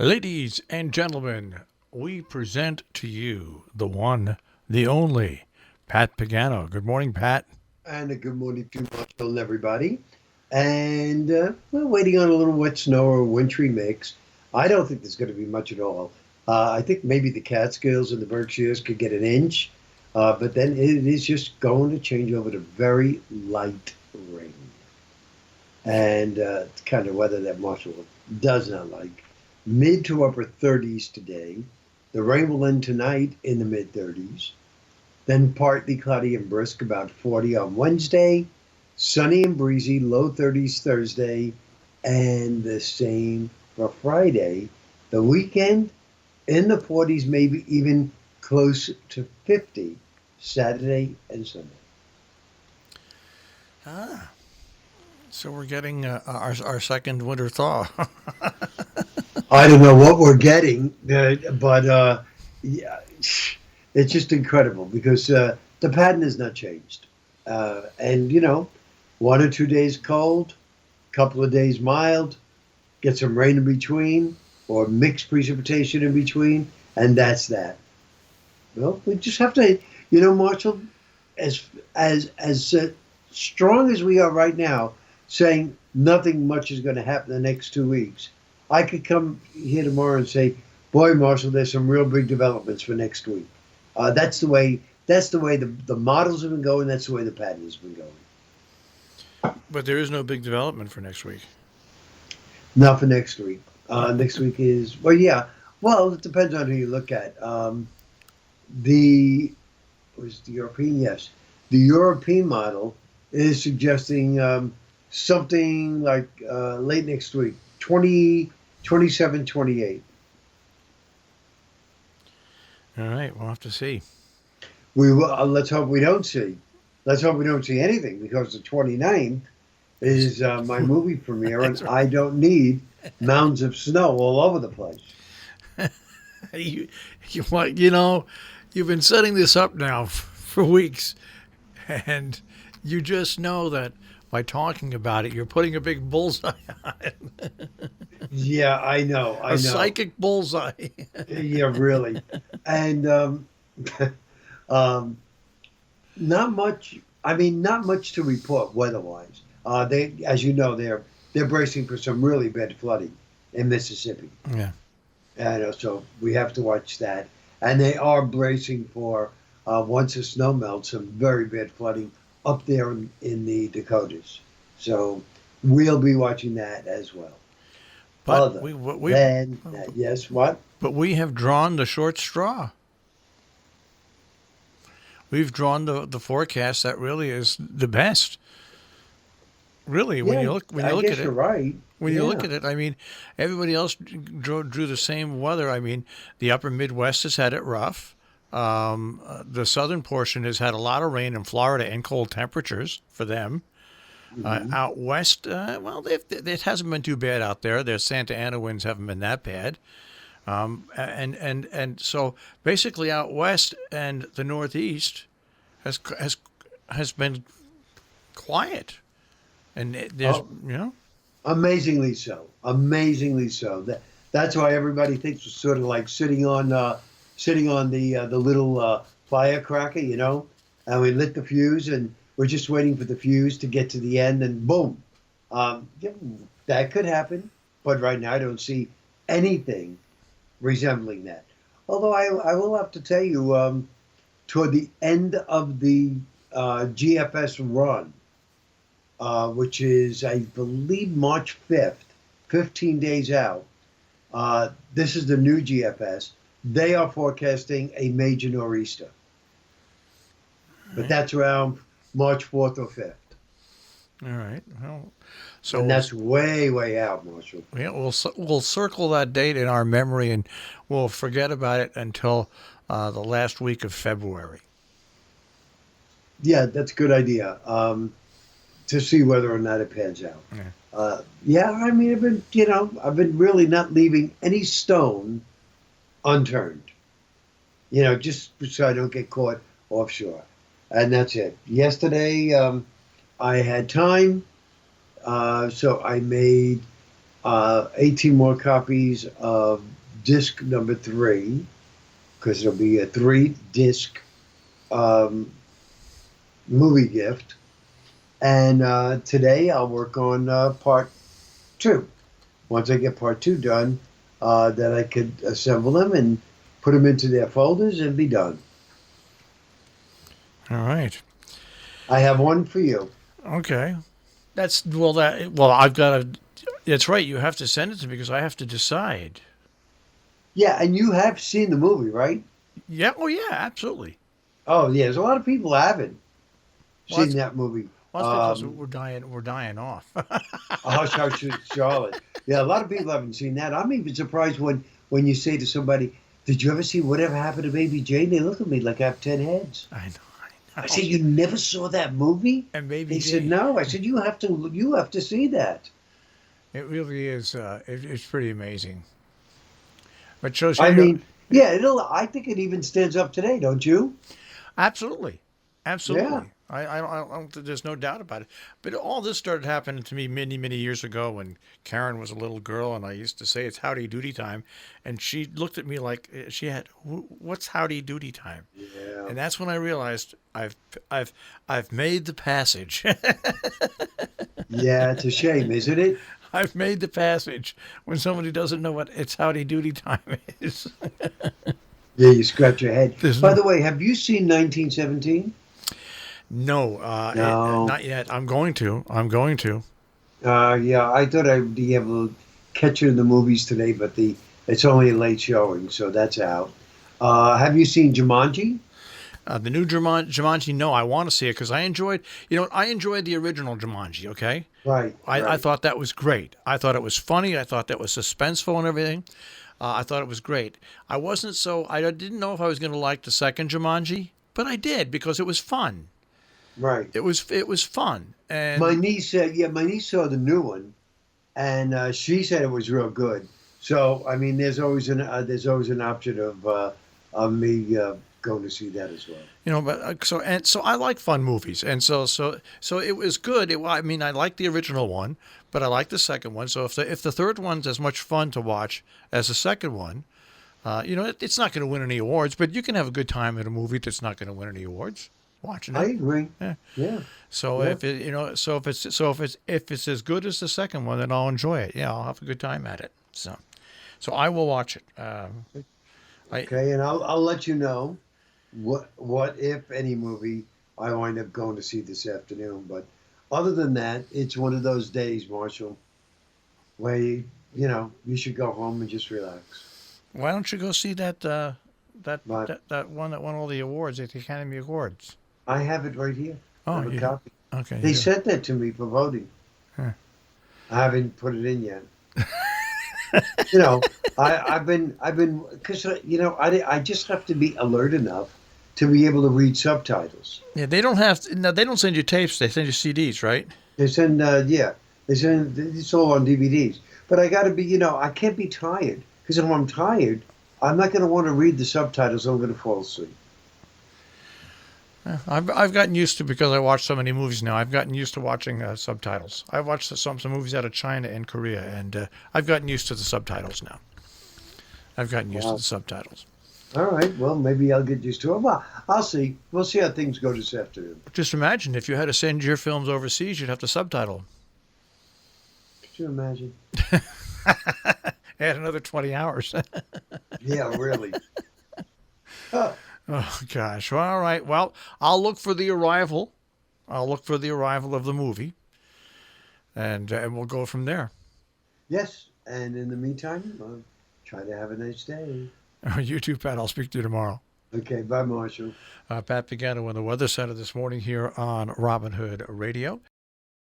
Ladies and gentlemen, we present to you the one, the only, Pat Pagano. Good morning, Pat. And a good morning to Marshall, everybody. And we're waiting on a little wet snow or wintry mix. I don't think there's going to be much at all. I think maybe the Catskills and the Berkshires could get an inch, but then it is just going to change over to very light rain. And it's kind of weather that Marshall does not like. Mid to upper 30s today. The rain will end tonight in the mid 30s. Then partly cloudy and brisk, about 40 on Wednesday. Sunny and breezy, low 30s Thursday. And the same for Friday. The weekend in the 40s, maybe even close to 50, Saturday and Sunday. So we're getting our second winter thaw. I don't know what we're getting, but yeah, it's just incredible because the pattern has not changed. And, 1 or 2 days cold, couple of days mild, get some rain in between or mixed precipitation in between, and that's that. Well, we just have to, Marshall, as strong as we are right now, saying nothing much is going to happen the next 2 weeks. I could come here tomorrow and say, "Boy, Marshall, there's some real big developments for next week." That's the way. That's the way the models have been going. That's the way the pattern has been going. But there is no big development for next week. Not for next week. Next week is yeah. Well, it depends on who you look at. The was the European? Yes, the European model is suggesting something like late next week, 27, 28. All right, we'll have to see. We will, let's hope we don't see. Let's hope we don't see anything because the 29th is my movie premiere, and That's I don't need mounds of snow all over the place. you, you've been setting this up now for weeks, and you just know that by talking about it, you're putting a big bullseye on it. Yeah, I know. I A know. psychic bullseye. Yeah, really. And um, not much. I mean, not much to report weather-wise. They, as you know, they're bracing for some really bad flooding in Mississippi. Yeah. And so we have to watch that. And they are bracing for once the snow melts, some very bad flooding up there in the Dakotas. So we'll be watching that as well. But Other than that, yes, what? but we have drawn the short straw. We've drawn the forecast that really is the best. Really, when Yeah, you look I at guess you're it, right. when you look Yeah. at it, I mean, everybody else drew the same weather. I mean, the upper Midwest has had it rough. The southern portion has had a lot of rain in Florida and cold temperatures for them. Hmm. Out west, well, it hasn't been too bad out there. Their Santa Ana winds haven't been that bad. And so basically out west and the Northeast has has has been quiet, and there's Oh, amazingly so. Amazingly so. That's why everybody thinks we're sort of like sitting on the little firecracker, and we lit the fuse, and we're just waiting for the fuse to get to the end, and boom. Yeah, that could happen, but right now I don't see anything resembling that. Although I will have to tell you, toward the end of the GFS run, which is, I believe, March 5th, 15 days out. This is the new GFS. They are forecasting a major nor'easter, but right. that's around March 4th or 5th. All right. Well, so And that's way, way out, Marshall. yeah, we'll circle that date in our memory, and we'll forget about it until the last week of February. Yeah, that's a good idea to see whether or not it pans out. Yeah. Yeah, I mean, I've been really not leaving any stone unturned, just so I don't get caught offshore. And that's it. Yesterday, I had time, so I made 18 more copies of disc number 3, because it'll be a 3 disc um, movie gift. And today I'll work on part 2. Once I get part 2 done, then I could assemble them and put them into their folders and be done. All right. I have one for you. Okay. I've got to. That's right. You have to send it to me because I have to decide. Yeah, and you have seen the movie, right? Yeah. Oh, yeah. Absolutely. Oh, yeah. There's a lot of people who haven't Well, seen that movie. that's because we're dying. We're dying off. Hush, Hush, Charlotte. Yeah, a lot of people haven't seen that. I'm even surprised when you say to somebody, "Did you ever see Whatever Happened to Baby Jane?" They look at me like I have 10 heads. I know. I said, "You never saw that movie?" And Baby They said, Jane. "No." I said, You have to see that." It really is. It's pretty amazing. But shows I you. mean, yeah, I think it even stands up today, don't you? Absolutely. Yeah. Absolutely. I don't, there's no doubt about it. But all this started happening to me many, many years ago when Karen was a little girl, and I used to say it's howdy doody time, and she looked at me like she had, what's howdy doody time? Yeah. And that's when I realized I've made the passage. Yeah, it's a shame, isn't it? I've made the passage when somebody doesn't know what it's howdy doody time is. Yeah, you scratch your head. There's By no, the way, have you seen 1917? no, No. not yet. I'm going to. I'm going to. Yeah, I thought I'd be able to catch it in the movies today, but it's only a late showing, so that's out. Have you seen Jumanji? The new Jumanji, no, I want to see it because I enjoyed the original Jumanji, okay? Right, I right. thought that was great. I thought it was funny. I thought that was suspenseful and everything. I thought it was great. I didn't know if I was going to like the second Jumanji, but I did because it was fun. Right. It was fun. My And niece said, yeah, my niece saw the new one, and she said it was real good. So, I mean, there's always an option of me going to see that as well. but so I like fun movies, and so it was good. I mean, I like the original one, but I like the second one. So if the third one's as much fun to watch as the second one, it's not going to win any awards, but you can have a good time at a movie that's not going to win any awards watching I it. agree. Yeah. Yeah, So yeah. if it's as good as the second one, then I'll enjoy it. Yeah, I'll have a good time at it. So I will watch it. I Okay, and I'll let you know what if any movie I wind up going to see this afternoon. But other than that, it's one of those days, Marshall, where you should go home and just relax. Why don't you go see But that one that won all the awards at the Academy Awards? I have it right here. I Oh, have a you do. copy. Okay, you They do. sent that to me for voting. Huh. I haven't put it in yet. You know, I've been because I just have to be alert enough to be able to read subtitles. Yeah, they don't have no, they don't send you tapes. They send you CDs, right? They send they send it's all on DVDs. But I got to be I can't be tired because if I'm tired, I'm not going to want to read the subtitles. I'm going to fall asleep. Yeah, I've gotten used to because I watch so many movies now. I've gotten used to watching subtitles. I've watched some movies out of China and Korea, and I've gotten used to the subtitles now. I've gotten used to Wow. the subtitles. All right. Well, maybe I'll get used to it. Well, I'll see. We'll see how things go this afternoon. Just imagine if you had to send your films overseas, you'd have to subtitle Could you imagine? them. Add another 20 hours. Yeah, really. Oh, Oh gosh. Well, all right. Well, I'll look for the arrival. I'll look for the arrival of the movie, and we'll go from there. yes. And in the meantime, try to have a nice day. You too, Pat. I'll speak to you tomorrow. Okay. Bye, Marshall. Pat Pagano in the Weather Center this morning here on Robin Hood Radio.